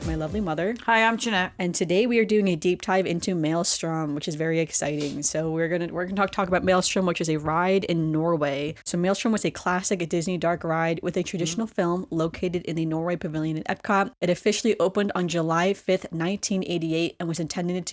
with my lovely mother. Hi, I'm Janette. And today we are doing a deep dive into Maelstrom, which is very exciting. So we're gonna talk about Maelstrom, which is a ride in Norway. So Maelstrom was a classic Disney dark ride with a traditional film located in the Norway pavilion in Epcot. It officially opened on July 5th, 1988, and was intended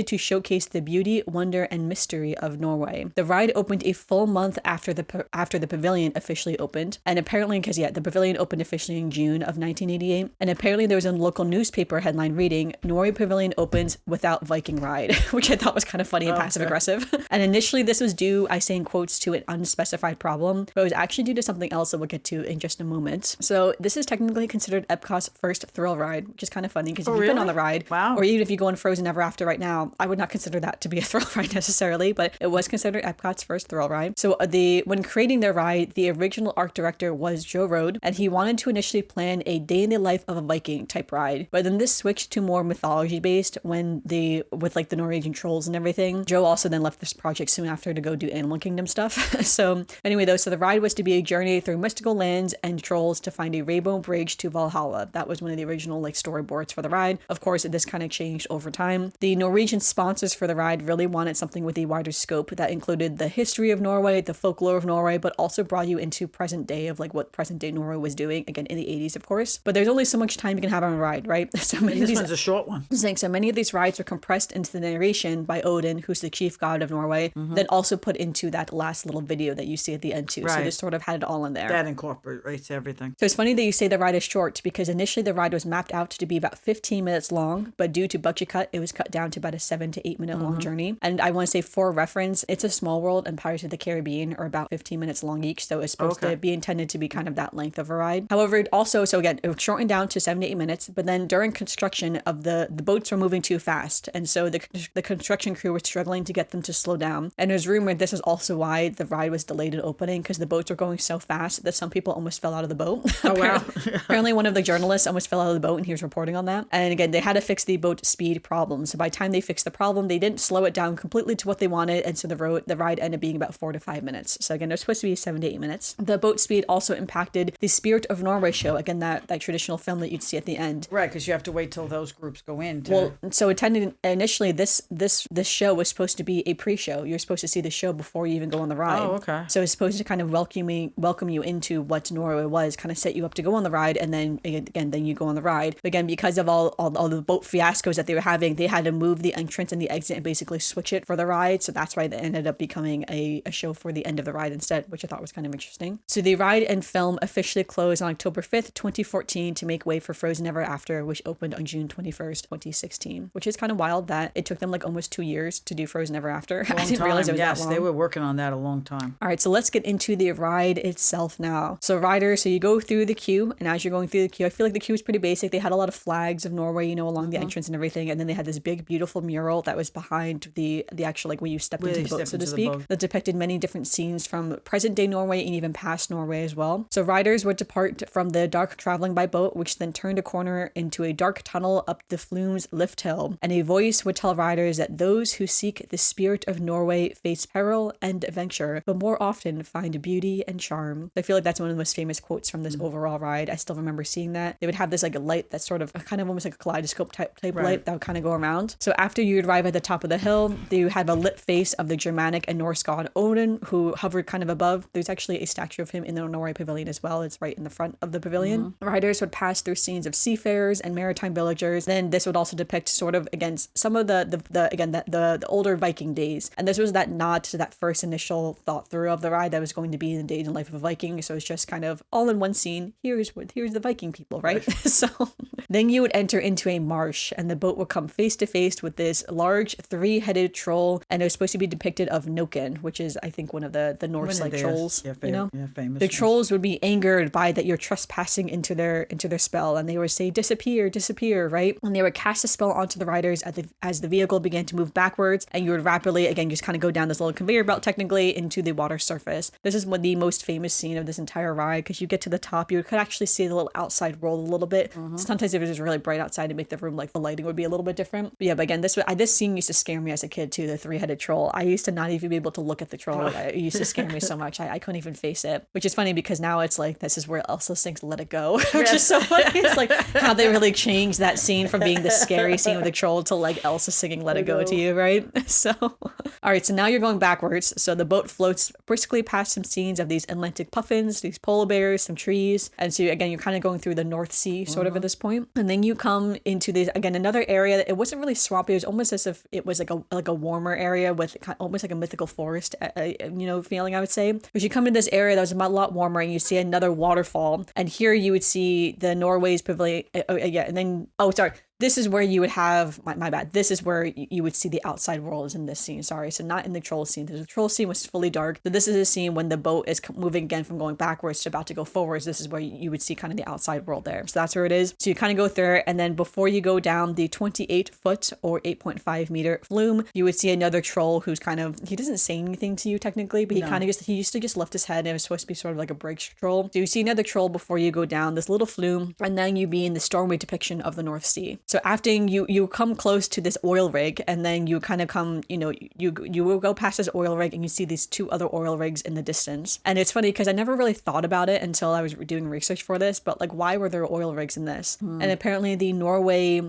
to showcase the beauty, wonder, and mystery of Norway. The ride opened a full month after the pavilion officially opened, and apparently, the pavilion opened officially in June of 1988, and apparently there was a local newspaper headline reading, Norway Pavilion opens without Viking ride, which I thought was kind of funny and passive aggressive. And initially this was due, I say in quotes, to an unspecified problem, but it was actually due to something else that we'll get to in just a moment. So this is technically considered Epcot's first thrill ride, which is kind of funny because if you've been on the ride, or even if you go in Frozen Ever After right now, I would not consider that to be a thrill ride necessarily, but it was considered Epcot's first thrill ride. So when creating their ride, the original art director was Joe Rohde, and he wanted to initially plan a day in the life of a Viking type ride, but then this switched to more mythology based with the Norwegian trolls and everything. Joe also then left this project soon after to go do Animal Kingdom stuff. So the ride was to be a journey through mystical lands and trolls to find a rainbow bridge to Valhalla. That was one of the original storyboards for the ride. Of course, this kind of changed over time. The Norwegian sponsors for the ride really wanted something with a wider scope that included the history of Norway, the folklore of Norway, but also brought you into present day of what present day Norway was doing, again in the 80s of course. But there's only so much time you can have on a ride, right? So this one's a short one. So many of these rides were compressed into the narration by Odin, who's the chief god of Norway, then also put into that last little video that you see at the end too. Right. So this sort of had it all in there. That incorporates everything. So it's funny that you say the ride is short because initially the ride was mapped out to be about 15 minutes long, but due to budget cut, it was cut down to about a 7 to 8 minute long journey. And I want to say for reference, It's a Small World and Pirates of the Caribbean are about 15 minutes long each. So it's supposed to be intended to be kind of that length of a ride. However, it was shortened down to 7 to 8 minutes, but then during construction of the boats were moving too fast. And so the construction crew were struggling to get them to slow down. And there's rumored this is also why the ride was delayed in opening, because the boats were going so fast that some people almost fell out of the boat. Oh, wow. Apparently one of the journalists almost fell out of the boat and he was reporting on that. And again, they had to fix the boat speed problem. So by the time they fixed the problem, they didn't slow it down completely to what they wanted. And so the ride ended up being about 4 to 5 minutes. So again, they're supposed to be 7 to 8 minutes. The boat speed also impacted the Spirit of Norway show. Again, that traditional film that you'd see at the end. Right, because you have to wait till those groups go in. So initially this show was supposed to be a pre-show. You're supposed to see the show before you even go on the ride. Oh, okay. So it's supposed to kind of welcome you into what Norway was, kind of set you up to go on the ride, and then you go on the ride. But again, because of all the boat fiascos that they were having, they had to move the entrance and the exit and basically switch it for the ride. So that's why they ended up becoming a show for the end of the ride instead, which I thought was kind of interesting. So the ride and film officially closed on October 5th, 2014 to make way for Frozen Ever After, which opened on June 21st, 2016, which is kind of wild that it took them almost 2 years to do Frozen Ever After. I didn't realize it was that long. They were working on that a long time. All right, so let's get into the ride itself now. So you go through the queue, and as you're going through the queue, I feel like the queue was pretty basic. They had a lot of flags of Norway, along the entrance and everything, and then they had this big, beautiful mural that was behind the actual, where you stepped into the boat, so to speak, that depicted many different scenes from present-day Norway and even past Norway as well. So riders would depart from the dark traveling by boat, which then turned a corner into a dark tunnel up the Flume's lift hill, and a voice would tell riders that those who seek the spirit of Norway face peril and adventure, but more often find beauty and charm. I feel like that's one of the most famous quotes from this overall ride. I still remember seeing that. They would have this a light that's sort of kind of almost like a kaleidoscope type light that would kind of go around. So after you arrive at the top of the hill, you have a lit face of the Germanic and Norse god Odin, who hovered kind of above. There's actually a statue of him in the Norway pavilion as well. It's right in the front of the pavilion. Riders would pass through scenes of seafarers and maritime villagers. Then this would also depict sort of against some of the older Viking days. And this was that nod to that first initial thought through of the ride that was going to be the day in the life of a Viking. So it's just kind of all in one scene. Here's the Viking people, right? So then you would enter into a marsh, and the boat would come face to face with this large 3-headed troll, and it was supposed to be depicted of Noken, which is I think one of the Norse trolls. Famous. The trolls would be angered by that you're trespassing into their spell, and they would say disappear, right? And they would cast a spell onto the riders as the vehicle began to move backwards, and you would rapidly again just kind of go down this little conveyor belt technically into the water surface. This is one of the most famous scene of this entire ride, because you get to the top, you could actually see the little outside roll a little bit. Sometimes if it was really bright outside to make the room the lighting would be a little bit different. But yeah, but again, this scene used to scare me as a kid too, the 3-headed troll. I used to not even be able to look at the troll. It used to scare me so much. I couldn't even face it, which is funny because now it's this is where Elsa sings Let It Go, which just so funny. It's like how they really changed that scene from being the scary scene with the troll to like Elsa singing Let It Go to you, right? So, all right, so now you're going backwards. So the boat floats briskly past some scenes of these Atlantic puffins, these polar bears, some trees. And so again, you're kind of going through the North Sea sort of at this point. And then you come into this, again, another area that it wasn't really swampy. It was almost as if it was like a warmer area with almost like a mythical forest, feeling, I would say. But you come to this area that was a lot warmer and you see another waterfall. And here you would see the Norway's pavilion. This is where you would have, my bad, this is where you would see the outside world is in this scene, sorry. So not in the troll scene. The troll scene was fully dark. So this is a scene when the boat is moving again from going backwards to about to go forwards. This is where you would see kind of the outside world there. So that's where it is. So you kind of go through it. And then before you go down the 28-foot or 8.5 meter flume, you would see another troll who's kind of, he doesn't say anything to you technically, but he used to just lift his head and it was supposed to be sort of like a break troll. So you see another troll before you go down this little flume and then you be in the stormy depiction of the North Sea. So after you come close to this oil rig and then you kind of come, you will go past this oil rig and you see these two other oil rigs in the distance. And it's funny because I never really thought about it until I was doing research for this, but like, why were there oil rigs in this? And apparently the Norway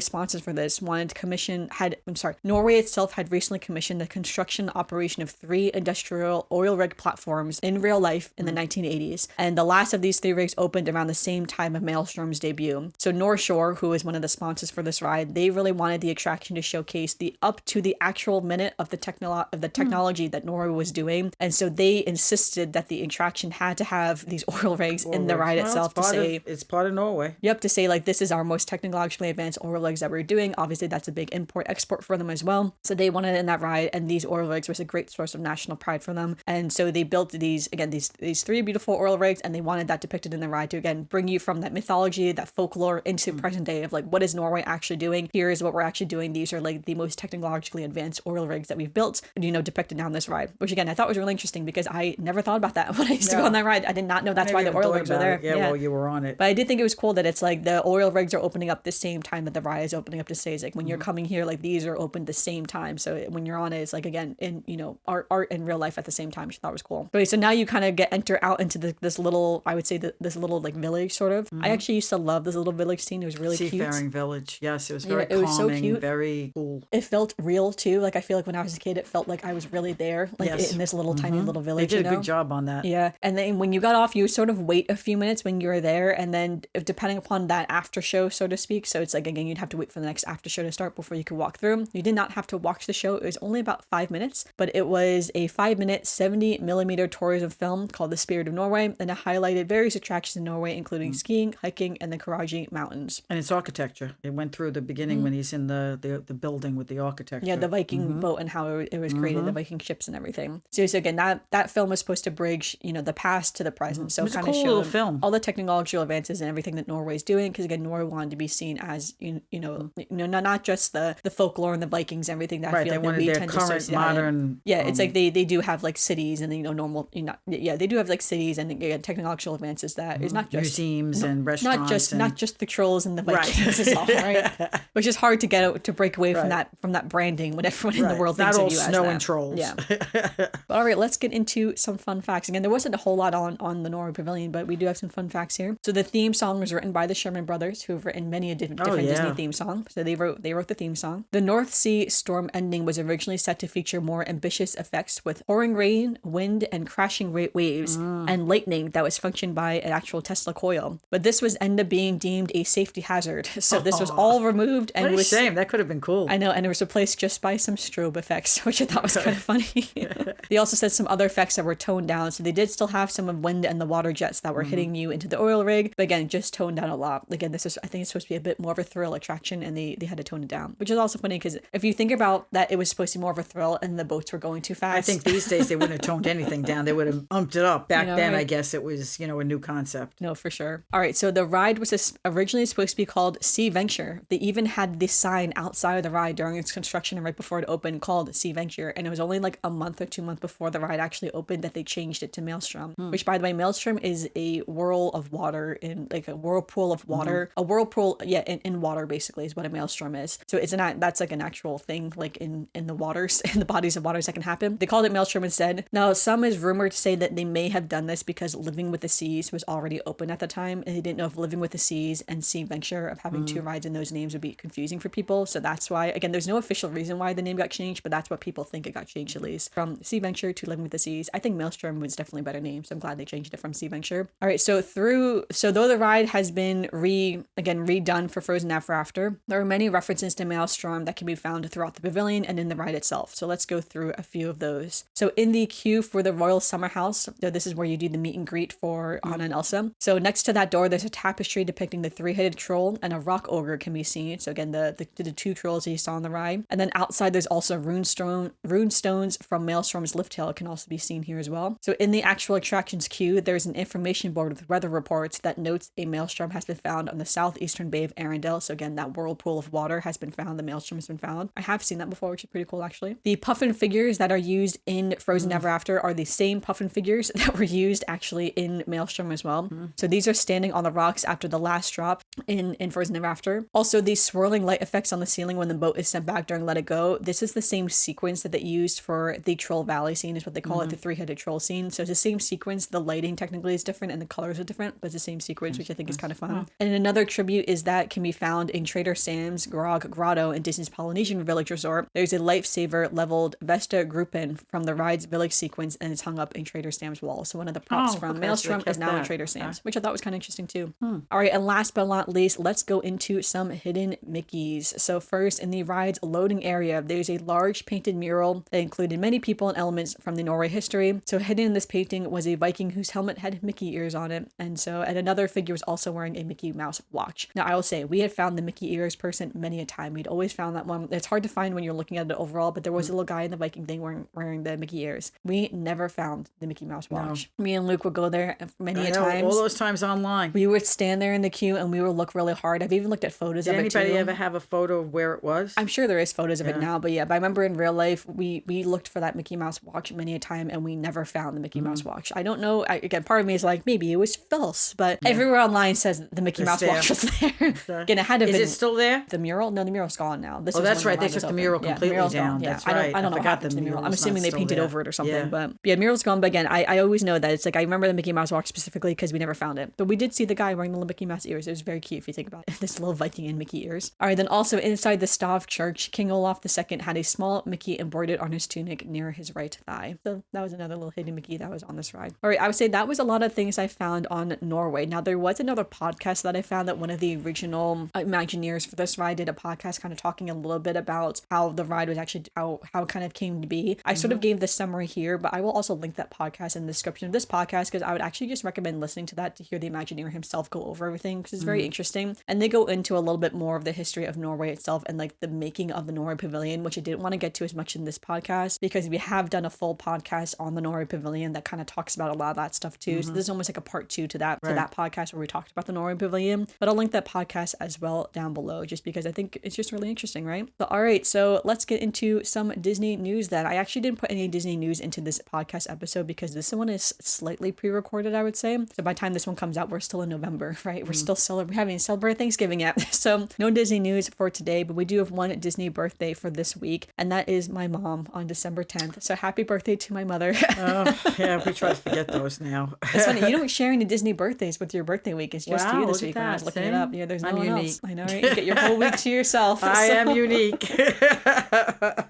sponsors for this Norway itself had recently commissioned the construction operation of 3 industrial oil rig platforms in real life in the 1980s. And the last of these 3 rigs opened around the same time of Maelstrom's debut. So North Shore, who is one of the sponsors for this ride, they really wanted the attraction to showcase the up to the actual minute of the technology that Norway was doing. And so they insisted that the attraction had to have these oil rigs in the ride itself to say it's part of Norway. Yep, to say like this is our most technologically advanced oil rigs that we're doing. Obviously that's a big import export for them as well. So they wanted it in that ride, and these oil rigs was a great source of national pride for them. And so they built these 3 beautiful oil rigs, and they wanted that depicted in the ride to again bring you from that mythology, that folklore into present day of like, what is Norway actually doing? Here is what we're actually doing. These are like the most technologically advanced oil rigs that we've built, depicted down this ride, which again I thought was really interesting because I never thought about that when I used to go on that ride. I did not know that's why the oil rigs were there. Yeah, well, you were on it. But I did think it was cool that it's like the oil rigs are opening up the same time that the ride is opening up to say, like when you're coming here, like these are open the same time. So when you're on it, it's like again in art and real life at the same time, which I thought was cool. But so now you kind of enter out into this little, I would say this little like village sort of. I actually used to love this little village scene. It was really cute. Seafaring village. Yes, it was very it was so cute. Very cool. It felt real too. Like I feel like when I was a kid, it felt like I was really there, like in this little tiny little village. They did a good job on that. Yeah, and then when you got off, you sort of wait a few minutes when you were there, and then depending upon that after show, so to speak. So it's like again, you'd have to wait for the next after show to start before you could walk through. You did not have to watch the show. It was only about 5 minutes, but it was a 5-minute 70mm tourism film called The Spirit of Norway, and it highlighted various attractions in Norway, including skiing, hiking, and the Karaji Mountains. And its architecture. It went through the beginning when he's in the building with the architecture. Yeah, the Viking boat and how it was created, the Viking ships and everything. So again, that film was supposed to bridge, the past to the present. So it was kind a cool of little show film. All the technological advances and everything that Norway's doing. Because again, Norway wanted to be seen as not just the folklore and the Vikings and everything that I feel they like wanted we their tend to current associate. modern. Yeah, it's like they do have like cities and normal. They do have like cities and technological advances that is not just museums and restaurants. Not just the trolls and the Vikings is all right. Which is hard to break away from that branding when everyone in the world thinks of you as that. Not all snow and trolls. Yeah. But all right, let's get into some fun facts. Again, there wasn't a whole lot on the Norway Pavilion, but we do have some fun facts here. So the theme song was written by the Sherman Brothers, who have written many different Disney theme songs. So they wrote the theme song. The North Sea storm ending was originally set to feature more ambitious effects with pouring rain, wind, and crashing waves, and lightning that was functioned by an actual Tesla coil. But this was ended up being deemed a safety hazard. So this was all removed and what a shame. That could have been cool. I know, and it was replaced just by some strobe effects, which I thought was kind of funny. They also said some other effects that were toned down. So they did still have some of wind and the water jets that were hitting you into the oil rig, but again, just toned down a lot. Again, I think it's supposed to be a bit more of a thrill attraction, and they had to tone it down, which is also funny because if you think about that, it was supposed to be more of a thrill and the boats were going too fast. I think these days they wouldn't have toned anything down. They would have umped it up. Back then, right? I guess it was, a new concept. No, for sure. All right, so the ride was originally supposed to be called called Sea Venture. They even had this sign outside of the ride during its construction and right before it opened called Sea Venture. And it was only like a month or 2 months before the ride actually opened that they changed it to Maelstrom, which, by the way, Maelstrom is a whirl of water in like a whirlpool of water. A whirlpool, yeah, in water basically is what a maelstrom is. So that's like an actual thing, like in the waters, in the bodies of waters that can happen. They called it Maelstrom instead. Now, some is rumored to say that they may have done this because Living with the Seas was already open at the time, and they didn't know if Living with the Seas and Sea Venture of having two rides in those names would be confusing for people. So that's why, again, there's no official reason why the name got changed, but that's what people think it got changed, at least from Sea Venture to Living with the Seas. I think Maelstrom was definitely a better name, so I'm glad they changed it from Sea Venture. All right, so though the ride has been redone for Frozen Ever After, there are many references to Maelstrom that can be found throughout the pavilion and in the ride itself. So let's go through a few of those. So in the queue for the Royal Summer House, so this is where you do the meet and greet for Anna and Elsa. So next to that door, there's a tapestry depicting the three-headed troll, and a rock ogre can be seen. So again, the two trolls that you saw on the ride. And then outside, there's also rune stones from Maelstrom's lift hill can also be seen here as well. So in the actual attractions queue, there's an information board with weather reports that notes a Maelstrom has been found on the southeastern bay of Arendelle. So again, that whirlpool of water has been found. The Maelstrom has been found. I have seen that before, which is pretty cool, actually. The puffin figures that are used in Frozen Ever After are the same puffin figures that were used actually in Maelstrom as well. So these are standing on the rocks after the last drop in Frozen Ever After. Also, these swirling light effects on the ceiling when the boat is sent back during Let It Go. This is the same sequence that they used for the Troll Valley scene, is what they call it, the three-headed troll scene. So it's the same sequence. The lighting technically is different and the colors are different, but it's the same sequence, which I think is kind of fun. And another tribute is that can be found in Trader Sam's Grog Grotto in Disney's Polynesian Village Resort. There's a lifesaver leveled Vesta Groupin from the ride's village sequence, and it's hung up in Trader Sam's wall. So one of the props from Maelstrom is now in Trader Sam's, which I thought was kind of interesting too. All right, and last but not least, let's go into some hidden Mickeys. So first, in the ride's loading area, there's a large painted mural that included many people and elements from the Norway history. So hidden in this painting was a Viking whose helmet had Mickey ears on it, and another figure was also wearing a Mickey Mouse watch. Now, I will say, we had found the Mickey ears person many a time. We'd always found that one. It's hard to find when you're looking at it overall, but there was a little guy in the Viking thing wearing the Mickey ears. We never found the Mickey Mouse watch. No. Me and Luke would go there many a times. All those times online. We would stand there in the queue and we would look really hard. I've even looked at photos of it too. Did anybody ever have a photo of where it was? I'm sure there is photos of it now, but I remember in real life, we looked for that Mickey Mouse watch many a time and we never found the Mickey Mouse watch. I don't know. Again, part of me is like, maybe it was false, but everywhere online says the Mickey Mouse watch was there. Again, it had to have been. Is it still there? The mural? No, the mural's gone now. That's right. They took the mural completely down. Gone. Yeah. That's right. I don't know what happened to the mural. I'm assuming they painted over it or something. But mural's gone. But again, I always know that it's like, I remember the Mickey Mouse watch specifically because we never found it. But we did see the guy wearing the little Mickey Mouse ears. It was very cute if you think about it. This little Viking and Mickey ears. All right, then also inside the Stav Church, King Olaf II had a small Mickey embroidered on his tunic near his right thigh. So that was another little hidden Mickey that was on this ride. All right, I would say that was a lot of things I found on Norway. Now, there was another podcast that I found that one of the original Imagineers for this ride did a podcast kind of talking a little bit about how the ride was actually, how it kind of came to be. I sort of gave the summary here, but I will also link that podcast in the description of this podcast because I would actually just recommend listening to that to hear the Imagineer himself go over everything because it's very interesting. And they go into a little bit more of the history of Norway itself and like the making of the Norway Pavilion, which I didn't want to get to as much in this podcast because we have done a full podcast on the Norway Pavilion that kind of talks about a lot of that stuff too. So this is almost like a part 2 to that podcast where we talked about the Norway Pavilion. But I'll link that podcast as well down below just because I think it's just really interesting, right? So all right, so let's get into some Disney news then. I actually didn't put any Disney news into this podcast episode because this one is slightly pre-recorded, I would say. So by the time this one comes out, we're still in November, right? We haven't celebrated Thanksgiving yet. So no Disney news for today, but we do have one Disney birthday for this week, and that is my mom on December 10th. So happy birthday to my mother. We try to forget those now. It's funny, you don't share any Disney birthdays with your birthday week. It's just you this week when I was looking it up. Yeah, there's no one else. I know, right? You get your whole week to yourself. I am unique.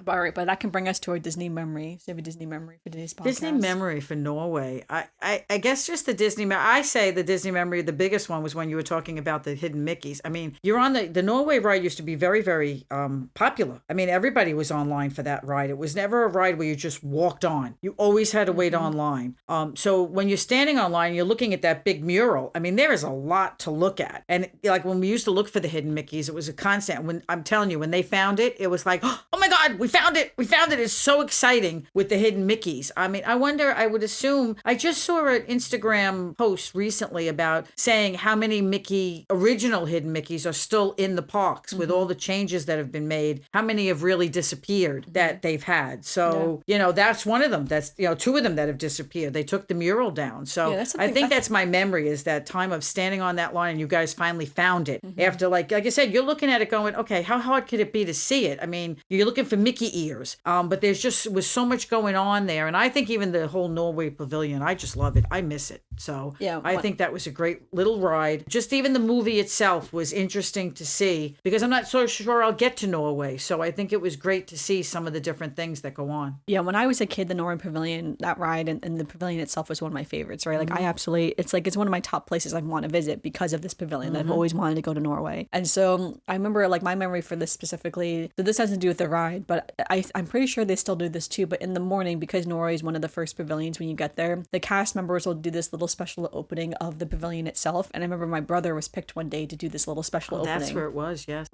All right, but that can bring us to our Disney memory. So you have a Disney memory for today's podcast? Disney memory for Norway. I guess just the Disney. I say the Disney memory. The biggest one was when you were talking about the hidden Mickeys. I mean, you're on the Norway ride used to be very, very popular. I mean, everybody was online for that ride. It was never a ride where you just walked on. You always had to wait online. So when you're standing online, you're looking at that big mural. I mean, there is a lot to look at. And like when we used to look for the hidden Mickeys, it was a constant. When I'm telling you, when they found it, it was like, oh my God, we found it. We found it. It's so exciting with the hidden Mickeys. I mean, I would assume, I just saw an Instagram post recently about saying how many Mickey original hidden Mickeys are still in the parks with all the changes that have been made. How many have really disappeared that they've had? So, that's one of them. That's, two of them that have disappeared. They took the mural down. So I think that's my memory, is that time of standing on that line and you guys finally found it. After, like I said, you're looking at it going, okay, how hard could it be to see it? I mean, you're looking for Mickey ears. But there's just was so much going on there. And I think even the whole Norway pavilion, I just love it. I miss it. So I think that was a great little ride. Just even the movie itself was interesting to see, because I'm not so sure I'll get to Norway. So I think it was great to see some of the different things that go on. Yeah, when I was a kid, the Norway Pavilion, that ride and the pavilion itself was one of my favorites, right? Like I absolutely, it's one of my top places I want to visit because of this pavilion. That I've always wanted to go to Norway. And so I remember, like, my memory for this specifically, so this has to do with the ride, but I'm pretty sure they still do this too. But in the morning, because Norway is one of the first pavilions when you get there, the cast members will do this little special opening of the pavilion itself. And I remember my brother was picked one day to do this little special opening. That's where it was, yes.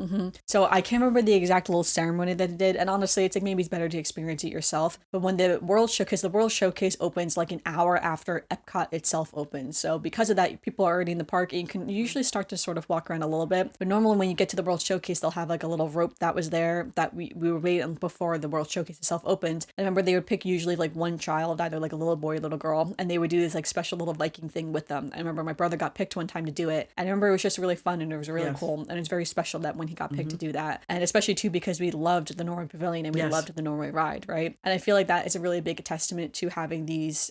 So I can't remember the exact little ceremony that it did. And honestly, it's like maybe it's better to experience it yourself. But when the World Showcase opens like an hour after Epcot itself opens. So because of that, people are already in the park and you can usually start to sort of walk around a little bit. But normally when you get to the World Showcase, they'll have like a little rope that was there that we were waiting before the World Showcase itself opened. I remember they would pick usually like one child, either like a little boy or little girl, and they would do this like special little Viking thing with them. I remember my brother got picked one time to do it. And I remember it was just really fun and it was really cool. And it's very special that when he got picked to do that. And especially too because we loved the Norway Pavilion and we loved the Norway ride, right? And I feel like that is a really big testament to having these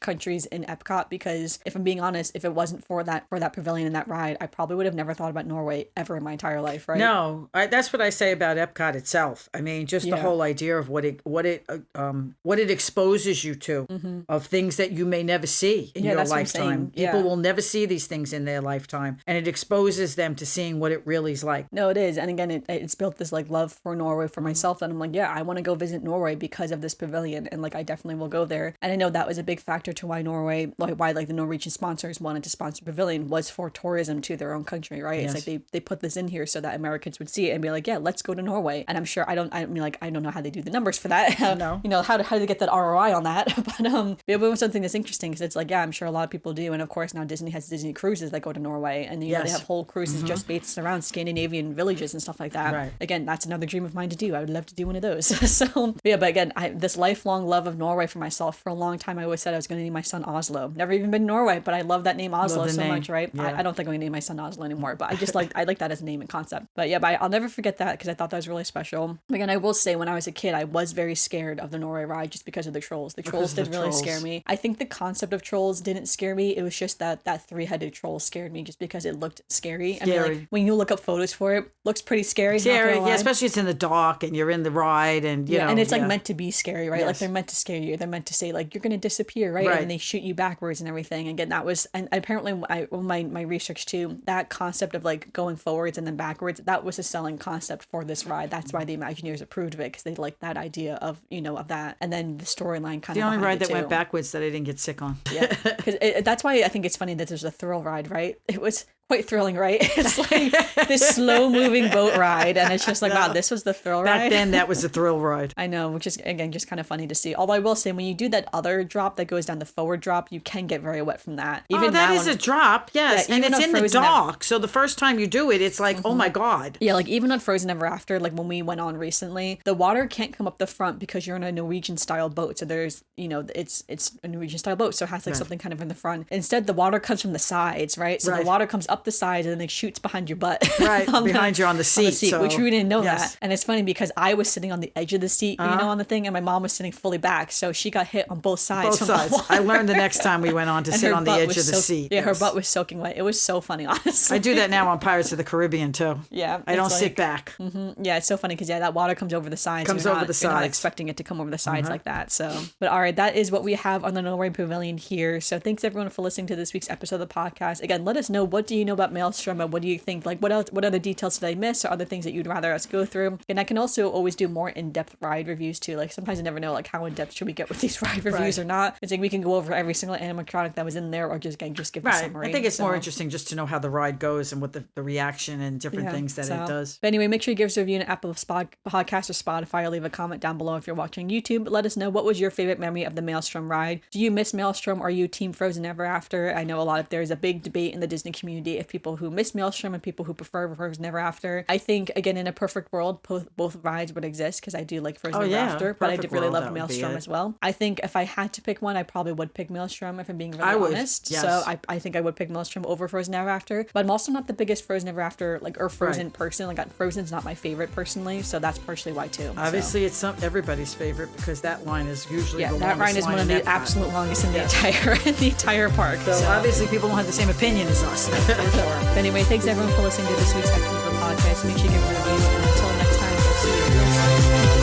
countries in Epcot, because if I'm being honest, if it wasn't for that pavilion and that ride, I probably would have never thought about Norway ever in my entire life, right? No, that's what I say about Epcot itself. I mean, just the whole idea of what it exposes you to, of things that you may never see in your lifetime. People will never see these things in their lifetime, and it exposes them to seeing what it really is like. No, it is. And again, it's built this like love for Norway for myself, and I'm like, I want to go visit Norway because of this pavilion, and like I definitely will go there. And I know that was a big factor to why why the Norwegian sponsors wanted to sponsor pavilion, was for tourism to their own country, right? It's like they put this in here so that Americans would see it and be like, let's go to Norway. And I'm sure I don't know how they do the numbers for that. No. How do they get that ROI on that? But it was something that's interesting, because it's like, I'm sure a lot of people do. And of course now Disney has Disney cruises that go to Norway, and they have whole cruises just based around Scandinavian villages and stuff like that. Right. Again, that's another dream of mine to do. I would love to do one of those. So but again, this lifelong love of Norway for myself. For a long time I always said I was going to name my son Oslo. Never even been to Norway, but I love that name Oslo so much, right? I don't think I'm going to name my son Oslo anymore, but I just like that as a name and concept. But I'll never forget that, because I thought that was really special. Again, I will say, when I was a kid, I was very scared of the Norway ride just because of the trolls. The trolls did really scare me. I think the concept of trolls didn't scare me. It was just that three-headed troll scared me just because it looked scary. I mean, like, when you look up photos for it, looks pretty scary. Scary, especially it's in the dark and you're in the ride, and you know, and it's like meant to be scary, right? Like they're meant to scare you. They're meant to say like you're going to disappear, right? And they shoot you backwards and everything. Again, that was, and apparently my research too, that concept of like going forwards and then backwards, that was a selling concept for this ride. That's why the Imagineers approved of it, because they liked that idea of of that. And then the storyline kind of the only ride that went backwards that I didn't get sick on. Because that's why I think it's funny that there's a thrill ride, right? It was quite thrilling, right? It's like this slow moving boat ride, and it's just like, wow, this was the thrill ride. Back then, that was the thrill ride. I know, which is again just kind of funny to see. Although I will say, when you do that other drop that goes down the forward drop, you can get very wet from that. Even that is a drop, yes, and it's in the dark. So the first time you do it, it's like, oh my god. Yeah, like even on Frozen Ever After, like when we went on recently, the water can't come up the front because you're in a Norwegian style boat. So there's, it's a Norwegian style boat, so it has like something kind of in the front. Instead, the water comes from the sides, right? So the water comes up the sides and then they shoots behind your butt. Right, behind you on the seat. Which we didn't know that. And it's funny because I was sitting on the edge of the seat, on the thing, and my mom was sitting fully back. So she got hit on both sides. Both sides. I learned the next time we went on to sit on the edge of the seat. Yeah, her butt was soaking wet. It was so funny, honestly. I do that now on Pirates of the Caribbean, too. Yeah. I don't sit back. Yeah, it's so funny because, that water comes over the sides. You're not expecting it to come over the sides like that. So, but all right, that is what we have on the Norway Pavilion here. So thanks everyone for listening to this week's episode of the podcast. Again, let us know, what do you know about Maelstrom, and what do you think, like, what other details did I miss, or other things that you'd rather us go through? And I can also always do more in-depth ride reviews too. Like sometimes I never know like how in-depth should we get with these ride reviews or not. It's like we can go over every single animatronic that was in there, or just give the summary. I think it's more interesting just to know how the ride goes and what the reaction and different things that it does. But anyway, make sure you give us a review on Apple Podcast or Spotify, or leave a comment down below if you're watching YouTube. Let us know, what was your favorite memory of the Maelstrom ride? Do you miss Maelstrom? Are you team Frozen Ever After? I know there's a big debate in the Disney community of people who miss Maelstrom and people who prefer Frozen Ever After. I think, again, in a perfect world, both rides would exist because I do like Frozen Ever After, but I did really love Maelstrom as well. I think if I had to pick one, I probably would pick Maelstrom if I'm being really honest. Yes. So I think I would pick Maelstrom over Frozen Ever After, but I'm also not the biggest Frozen Ever After or Frozen person. Like Frozen's not my favorite personally, so that's partially why too. Obviously, it's everybody's favorite because that line is usually the that longest line is one of the absolute longest in the entire park. So obviously, people don't have the same opinion as us. But anyway, thanks everyone for listening to this week's episode of the podcast. Make sure you give a review, and until next time, we'll see you.